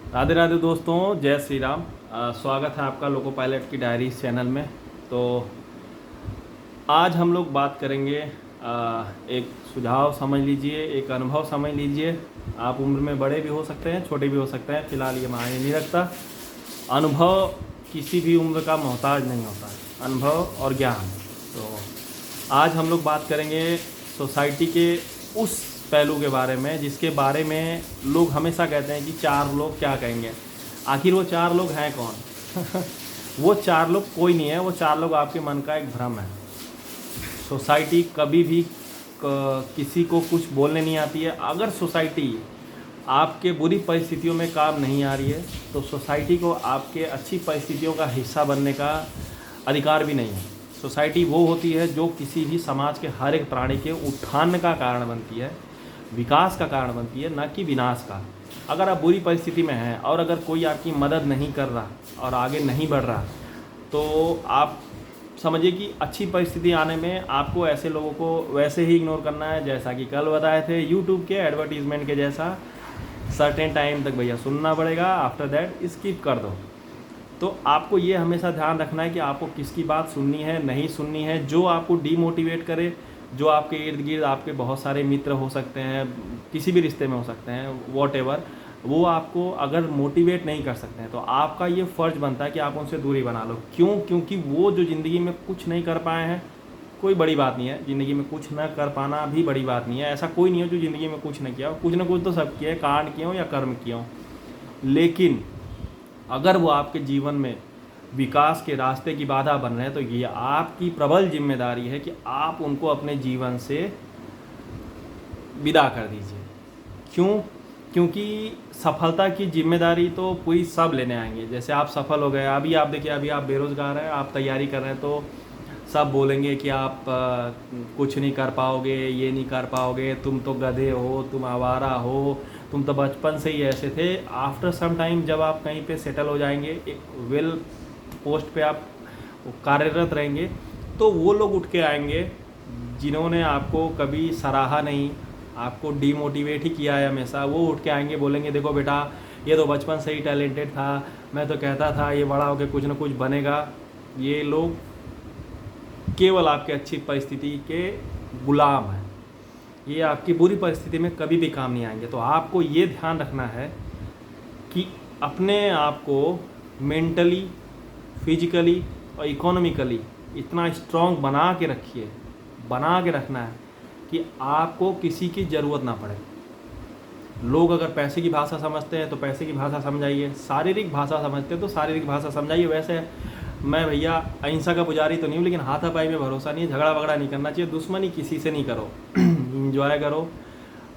राधे राधे दोस्तों, जय श्री राम। स्वागत है आपका लोको पायलट की डायरी चैनल में। तो आज हम लोग बात करेंगे, एक सुझाव समझ लीजिए, एक अनुभव समझ लीजिए। आप उम्र में बड़े भी हो सकते हैं, छोटे भी हो सकते हैं, फिलहाल ये मायने नहीं रखता। अनुभव किसी भी उम्र का मोहताज नहीं होता, अनुभव और ज्ञान। तो आज हम लोग बात करेंगे सोसाइटी के उस पहलू के बारे में जिसके बारे में लोग हमेशा कहते हैं कि चार लोग क्या कहेंगे। आखिर वो चार लोग हैं कौन? वो चार लोग कोई नहीं है, वो चार लोग आपके मन का एक भ्रम है। सोसाइटी कभी भी किसी को कुछ बोलने नहीं आती है। अगर सोसाइटी आपके बुरी परिस्थितियों में काम नहीं आ रही है तो सोसाइटी को आपके अच्छी परिस्थितियों का हिस्सा बनने का अधिकार भी नहीं है। सोसाइटी वो होती है जो किसी भी समाज के हर एक प्राणी के उत्थान का कारण बनती है, विकास का कारण बनती है, न कि विनाश का। अगर आप बुरी परिस्थिति में हैं और अगर कोई आपकी मदद नहीं कर रहा और आगे नहीं बढ़ रहा तो आप समझिए कि अच्छी परिस्थिति आने में आपको ऐसे लोगों को वैसे ही इग्नोर करना है जैसा कि कल बताए थे यूट्यूब के एडवर्टीज़मेंट के जैसा। सर्टेन टाइम तक भैया सुनना पड़ेगा, आफ्टर दैट स्किप कर दो। तो आपको ये हमेशा ध्यान रखना है कि आपको किसकी बात सुननी है, नहीं सुननी है। जो आपको डीमोटिवेट करे, जो आपके इर्द गिर्द आपके बहुत सारे मित्र हो सकते हैं, किसी भी रिश्ते में हो सकते हैं, वॉट एवर, वो आपको अगर मोटिवेट नहीं कर सकते हैं तो आपका ये फ़र्ज़ बनता है कि आप उनसे दूरी बना लो। क्यों? क्योंकि वो जो ज़िंदगी में कुछ नहीं कर पाए हैं, कोई बड़ी बात नहीं है। ज़िंदगी में कुछ न कर पाना भी बड़ी बात नहीं है। ऐसा कोई नहीं है जो ज़िंदगी में कुछ नहीं किया हो। कुछ ना कुछ तो सब किया है, कांड किए हों या कर्म किए हों। लेकिन अगर वो आपके जीवन में विकास के रास्ते की बाधा बन रहे हैं तो ये आपकी प्रबल जिम्मेदारी है कि आप उनको अपने जीवन से विदा कर दीजिए। क्यों? क्योंकि सफलता की जिम्मेदारी तो पूरी सब लेने आएंगे। जैसे आप सफल हो गए, अभी आप देखिए, अभी आप बेरोज़गार हैं, आप तैयारी कर रहे हैं तो सब बोलेंगे कि आप कुछ नहीं कर पाओगे, ये नहीं कर पाओगे, तुम तो गधे हो, तुम आवारा हो, तुम तो बचपन से ही ऐसे थे। आफ्टर सम टाइम जब आप कहीं पे सेटल हो जाएंगे, एक वेल पोस्ट पे आप कार्यरत रहेंगे, तो वो लोग उठ के आएंगे जिन्होंने आपको कभी सराहा नहीं, आपको डीमोटिवेट ही किया है हमेशा। वो उठ के आएंगे, बोलेंगे देखो बेटा, ये तो बचपन से ही टैलेंटेड था, मैं तो कहता था ये बड़ा होकर कुछ ना कुछ बनेगा। ये लोग केवल आपके अच्छी परिस्थिति के गुलाम हैं। ये आपकी बुरी परिस्थिति में कभी भी काम नहीं आएंगे। तो आपको ये ध्यान रखना है कि अपने आप को मेंटली, फिजिकली और इकोनॉमिकली इतना स्ट्रॉन्ग बना के रखिए, बना के रखना है कि आपको किसी की ज़रूरत ना पड़े। लोग अगर पैसे की भाषा समझते हैं तो पैसे की भाषा समझाइए, शारीरिक भाषा समझते हैं तो शारीरिक भाषा समझाइए। वैसे मैं भैया अहिंसा का पुजारी तो नहीं हूँ, लेकिन हाथापाई में भरोसा नहीं है। झगड़ा वगड़ा नहीं करना चाहिए, दुश्मनी किसी से नहीं करो, इंजॉय करो।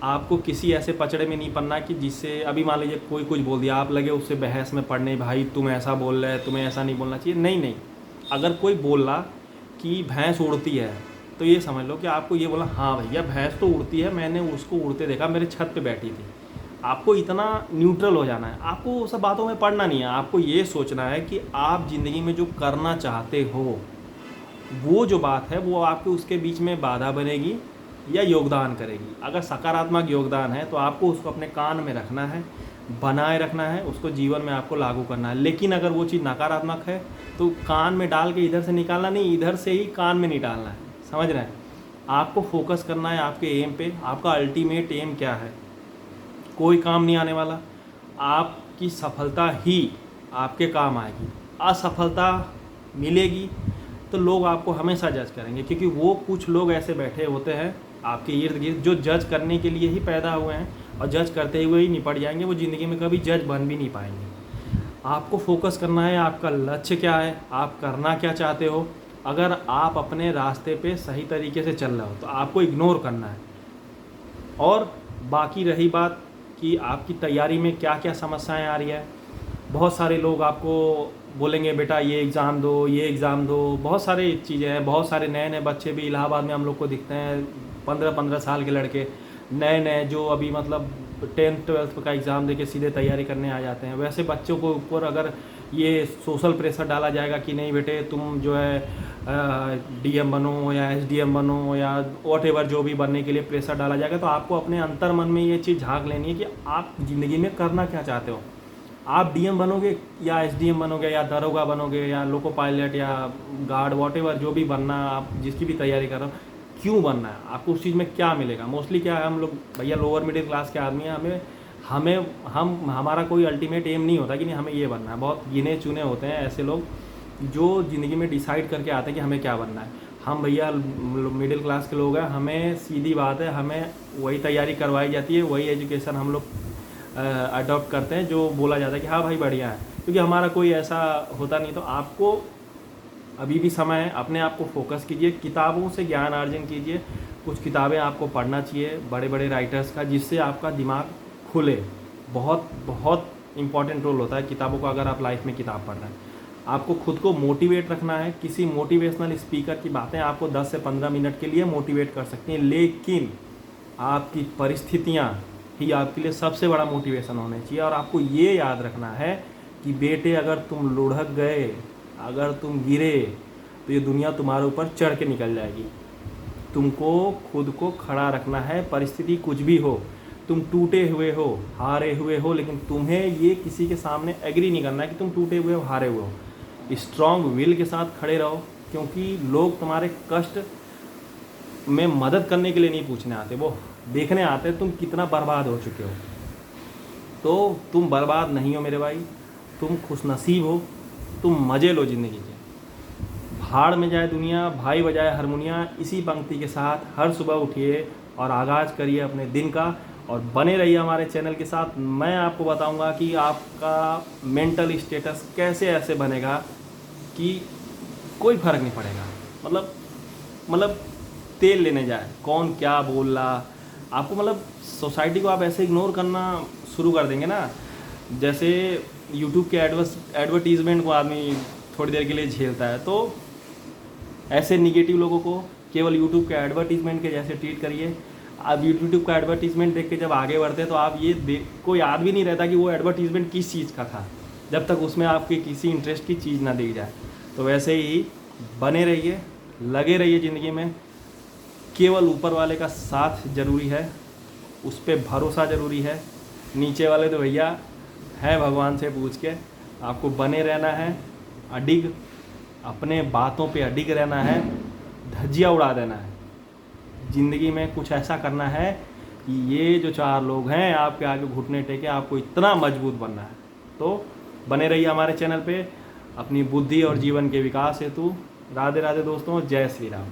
आपको किसी ऐसे पचड़े में नहीं पड़ना कि जिससे अभी मान लीजिए कोई कुछ बोल दिया, आप लगे उससे बहस में पड़ने, भाई तुम ऐसा बोल रहे, तुम्हें ऐसा नहीं बोलना चाहिए। नहीं नहीं, अगर कोई बोल रहा कि भैंस उड़ती है तो ये समझ लो कि आपको ये बोला, हाँ भैया भैंस तो उड़ती है, मैंने उसको उड़ते देखा, मेरे छत पे बैठी थी। आपको इतना न्यूट्रल हो जाना है, आपको वो सब बातों में पड़ना नहीं है। आपको ये सोचना है कि आप ज़िंदगी में जो करना चाहते हो वो जो बात है वो आपके उसके बीच में बाधा बनेगी या योगदान करेगी। अगर सकारात्मक योगदान है तो आपको उसको अपने कान में रखना है, बनाए रखना है, उसको जीवन में आपको लागू करना है। लेकिन अगर वो चीज़ नकारात्मक है तो कान में डाल के इधर से निकालना नहीं, इधर से ही कान में नहीं डालना है। समझ रहे हैं? आपको फोकस करना है आपके एम पे। आपका अल्टीमेट एम क्या है? कोई काम नहीं आने वाला, आपकी सफलता ही आपके काम आएगी। असफलता मिलेगी तो लोग आपको हमेशा जज करेंगे, क्योंकि वो कुछ लोग ऐसे बैठे होते हैं आपके इर्द गिर्द जो जज करने के लिए ही पैदा हुए हैं और जज करते हुए ही निपट जाएंगे। वो ज़िंदगी में कभी जज बन भी नहीं पाएंगे। आपको फोकस करना है, आपका लक्ष्य क्या है, आप करना क्या चाहते हो। अगर आप अपने रास्ते पे सही तरीके से चल रहे हो तो आपको इग्नोर करना है। और बाकी रही बात कि आपकी तैयारी में क्या क्या समस्याएं आ रही है, बहुत सारे लोग आपको बोलेंगे बेटा ये एग्ज़ाम दो, ये एग्ज़ाम दो। बहुत सारी चीज़ें हैं, बहुत सारे नए नए बच्चे भी इलाहाबाद में हम लोग को दिखते हैं, 15-15 साल के लड़के नए नए जो अभी मतलब 10th-12th का एग्ज़ाम देके सीधे तैयारी करने आ जाते हैं। वैसे बच्चों को ऊपर अगर ये सोशल प्रेशर डाला जाएगा कि नहीं बेटे तुम जो है डीएम बनो या एसडीएम बनो या वॉट एवर जो भी बनने के लिए प्रेशर डाला जाएगा, तो आपको अपने अंतर मन में ये चीज़ झांक लेनी है कि आप ज़िंदगी में करना क्या चाहते हो। आप डीएम बनोगे या एसडीएम बनोगे या दरोगा बनोगे या लोको पायलट या गार्ड वॉटेवर जो भी बनना आप जिसकी भी तैयारी कर रहे हो, क्यों बनना है आपको, उस चीज़ में क्या मिलेगा। मोस्टली क्या है, हम लोग भैया लोअर मिडिल क्लास के आदमी हैं, हमें हमें हम हमारा कोई अल्टीमेट एम नहीं होता कि नहीं हमें ये बनना है। बहुत गिने चुने होते हैं ऐसे लोग जो ज़िंदगी में डिसाइड करके आते हैं कि हमें क्या बनना है। हम भैया मिडिल क्लास के लोग हैं, हमें सीधी बात है, हमें वही तैयारी करवाई जाती है, वही एजुकेशन हम लोग अडॉप्ट करते हैं जो बोला जाता है कि हाँ भाई बढ़िया है, क्योंकि हमारा कोई ऐसा होता नहीं। तो आपको अभी भी समय है, अपने आप को फोकस कीजिए, किताबों से ज्ञान अर्जन कीजिए, कुछ किताबें आपको पढ़ना चाहिए बड़े बड़े राइटर्स का, जिससे आपका दिमाग खुले। बहुत बहुत इंपॉर्टेंट रोल होता है किताबों का, अगर आप लाइफ में किताब पढ़ रहे हैं। आपको खुद को मोटिवेट रखना है, किसी मोटिवेशनल स्पीकर की बातें आपको 10 से 15 मिनट के लिए मोटिवेट कर सकती हैं, लेकिन आपकी परिस्थितियाँ ही आपके लिए सबसे बड़ा मोटिवेशन होना चाहिए। और आपको ये याद रखना है कि बेटे अगर तुम लुढ़क गए, अगर तुम गिरे, तो ये दुनिया तुम्हारे ऊपर चढ़ के निकल जाएगी। तुमको खुद को खड़ा रखना है, परिस्थिति कुछ भी हो, तुम टूटे हुए हो, हारे हुए हो, लेकिन तुम्हें ये किसी के सामने एग्री नहीं करना है कि तुम टूटे हुए हो, हारे हुए हो। स्ट्रॉन्ग विल के साथ खड़े रहो, क्योंकि लोग तुम्हारे कष्ट में मदद करने के लिए नहीं पूछने आते, वो देखने आते तुम कितना बर्बाद हो चुके हो। तो तुम बर्बाद नहीं हो मेरे भाई, तुम खुशनसीब हो, तुम मज़े लो ज़िंदगी के। भाड़ में जाए दुनिया, भाई बजाए हारमोनिया, इसी पंक्ति के साथ हर सुबह उठिए और आगाज़ करिए अपने दिन का, और बने रहिए हमारे चैनल के साथ। मैं आपको बताऊंगा कि आपका मेंटल स्टेटस कैसे ऐसे बनेगा कि कोई फ़र्क नहीं पड़ेगा। मतलब तेल लेने जाए, कौन क्या बोल रहा आपको, मतलब सोसाइटी को आप ऐसे इग्नोर करना शुरू कर देंगे ना, जैसे यूट्यूब के एडवर्टीज़मेंट को आदमी थोड़ी देर के लिए झेलता है। तो ऐसे निगेटिव लोगों को केवल यूट्यूब के एडवर्टीज़मेंट के जैसे ट्रीट करिए। आप यूट्यूब का एडवर्टीज़मेंट देख के जब आगे बढ़ते हैं तो आप ये कोई याद भी नहीं रहता कि वो एडवर्टीज़मेंट किस चीज़ का था, जब तक उसमें आपकी किसी इंटरेस्ट की चीज़ ना दी जाए। तो वैसे ही बने रहिए, लगे रहिए ज़िंदगी में। केवल ऊपर वाले का साथ ज़रूरी है, उस पर भरोसा ज़रूरी है। नीचे वाले तो भैया है भगवान से पूछ के। आपको बने रहना है, अडिग, अपने बातों पे अडिग रहना है, धज्जियाँ उड़ा देना है। ज़िंदगी में कुछ ऐसा करना है कि ये जो 4 लोग हैं आपके आगे घुटने टेके, आपको इतना मजबूत बनना है। तो बने रहिए हमारे चैनल पे अपनी बुद्धि और जीवन के विकास हेतु। राधे राधे दोस्तों, जय श्री राम।